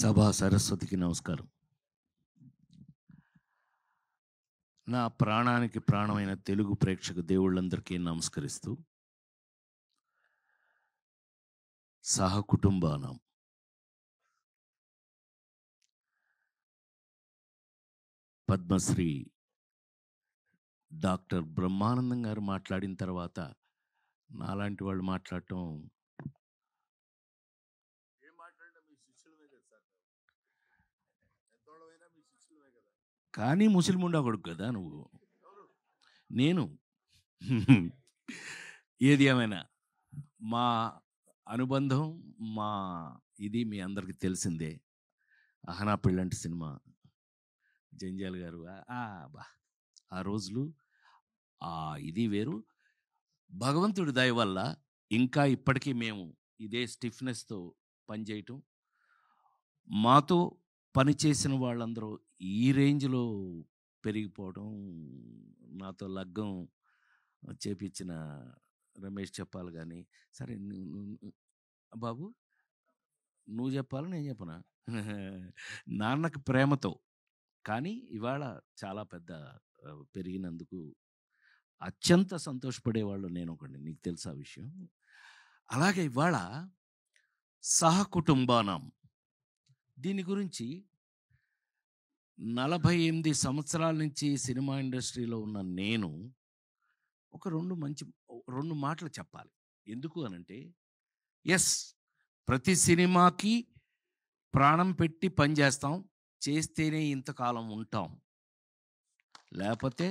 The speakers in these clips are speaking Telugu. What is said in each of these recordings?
సభా సరస్వతికి నమస్కారం. నా ప్రాణానికి ప్రాణమైన తెలుగు ప్రేక్షక దేవుళ్ళందరికీ నమస్కరిస్తూ, సహకుటుంబానం పద్మశ్రీ డాక్టర్ బ్రహ్మానందం గారు మాట్లాడిన తర్వాత నాలాంటి వాళ్ళు మాట్లాడటం కానీ ముస్లిం కొడుకు కదా నువ్వు. నేను ఏది ఏమైనా మా అనుబంధం మా ఇది మీ అందరికీ తెలిసిందే. అహనా పెళ్ళంటి సినిమా జంజాల్ గారు బా ఆ రోజులు ఇది వేరు. భగవంతుడి దయ వల్ల ఇంకా ఇప్పటికీ మేము ఇదే స్టిఫ్నెస్తో పనిచేయటం, మాతో పనిచేసిన వాళ్ళందరూ ఈ రేంజ్లో పెరిగిపోవడం, నాతో లగ్గం చేపించిన రమేష్ చెప్పాలి. కానీ సరే బాబు నువ్వు చెప్పాలి, నేను చెప్పనా? నాన్నకి ప్రేమతో కానీ ఇవాళ చాలా పెద్ద పెరిగినందుకు అత్యంత సంతోషపడేవాళ్ళు నేను ఒకటి, నీకు తెలుసా విషయం. అలాగే ఇవాళ సహకుటుంబానం దీని గురించి 48 సంవత్సరాల నుంచి సినిమా ఇండస్ట్రీలో ఉన్న నేను ఒక రెండు మాటలు చెప్పాలి. ఎందుకు అనంటే, ఎస్, ప్రతి సినిమాకి ప్రాణం పెట్టి పనిచేస్తాం, చేస్తేనే ఇంతకాలం ఉంటాం. లేకపోతే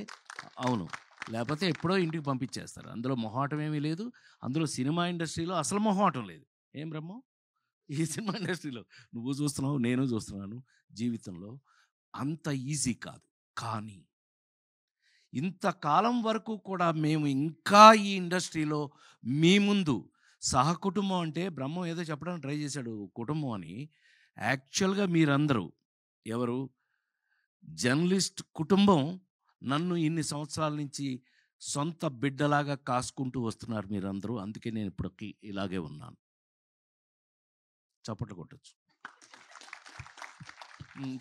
ఎప్పుడో ఇంటికి పంపించేస్తారు. అందులో మొహాటం ఏమీ లేదు. అందులో సినిమా ఇండస్ట్రీలో అసలు మొహాటం లేదు. ఏం బ్రహ్మం, ఈ సినిమా ఇండస్ట్రీలో నువ్వు చూస్తున్నావు, నేను చూస్తున్నాను. జీవితంలో అంత ఈజీ కాదు. కానీ ఇంతకాలం వరకు కూడా మేము ఇంకా ఈ ఇండస్ట్రీలో మీ ముందు సహకుటుంబం అంటే బ్రహ్మం ఏదో చెప్పడానికి ట్రై చేశాడు కుటుంబం అని. యాక్చువల్గా మీరందరూ ఎవరు జర్నలిస్ట్ కుటుంబం నన్ను ఇన్ని సంవత్సరాల నుంచి సొంత బిడ్డలాగా కాసుకుంటూ వస్తున్నారు మీరందరూ. అందుకే నేను ఇప్పటికీ ఇలాగే ఉన్నాను. చప్పట్లు కొట్టచ్చు.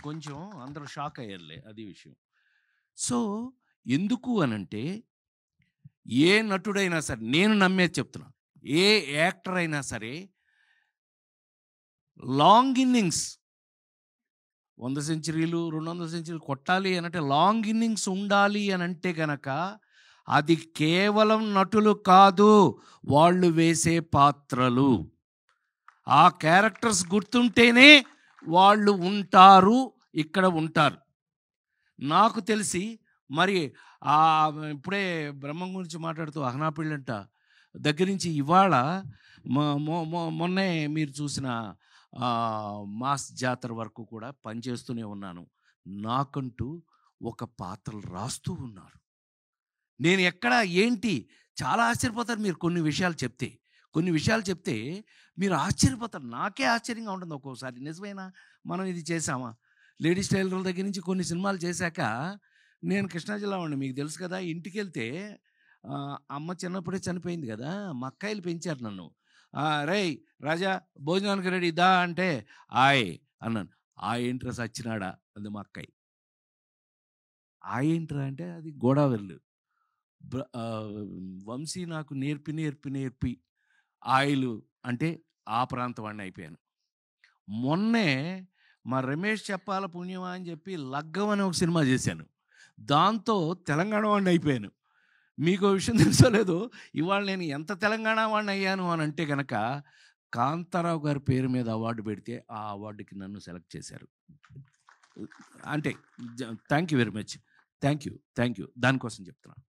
కొంచెం అందరూ షాక్ అయ్యారులే, అది విషయం. సో ఎందుకు అనంటే, ఏ నటుడైనా సరే, నేను నమ్మేది చెప్తున్నా, ఏ యాక్టర్ అయినా సరే లాంగ్ ఇన్నింగ్స్ 100 సెంచరీలు 200 సెంచరీలు కొట్టాలి అనంటే లాంగ్ ఇన్నింగ్స్ ఉండాలి అనంటే గనక అది కేవలం నటులు కాదు, వాళ్ళు వేసే పాత్రలు, ఆ క్యారెక్టర్స్ గుర్తుంటేనే వాళ్ళు ఉంటారు, ఇక్కడ ఉంటారు. నాకు తెలిసి మరి ఇప్పుడే బ్రహ్మం గురించి మాట్లాడుతూ అహనా పెళ్ళంట దగ్గర నుంచి ఇవాళ మొన్నే మీరు చూసిన మాస్ జాతర వరకు కూడా పనిచేస్తూనే ఉన్నాను. నాకంటూ ఒక పాత్రలు రాస్తూ ఉన్నారు. నేను ఎక్కడ ఏంటి చాలా ఆశ్చర్యపోతారు మీరు. కొన్ని విషయాలు చెప్తే మీరు ఆశ్చర్యపోతారు. నాకే ఆశ్చర్యంగా ఉంటుంది ఒక్కోసారి. నిజమేనా, మనం ఇది చేసామా? లేడీస్ టైలర్ల దగ్గర నుంచి కొన్ని సినిమాలు చేశాక, నేను కృష్ణా జిల్లా వాడిని, మీకు తెలుసు కదా. ఇంటికి వెళ్తే అమ్మ చిన్నప్పుడే చనిపోయింది కదా, మా అక్కాయిలు పెంచారు నన్ను. రేయ్ రాజా భోజనానికి రెడీ దా అంటే అన్నాను. ఏంట్రా సచ్చినాడా అంది మా అక్కాయి. ఏంట్రా అంటే అది గోదావరిలు. వంశీ నాకు నేర్పి ఆయిలు అంటే ఆ ప్రాంతం వాడిని అయిపోయాను. మొన్నే మా రమేష్ చెప్పాల పుణ్యమా అని చెప్పి లగ్గం అని ఒక సినిమా చేశాను. దాంతో తెలంగాణ వాడిని అయిపోయాను. మీకు విషయం తెలుసో లేదో, ఇవాళ నేను ఎంత తెలంగాణ వాడిని అయ్యాను అని అంటే కనుక, కాంతారావు గారి పేరు మీద అవార్డు పెడితే ఆ అవార్డుకి నన్ను సెలెక్ట్ చేశారు. అంటే thank you very much. Thank you దానికోసం చెప్తున్నాను.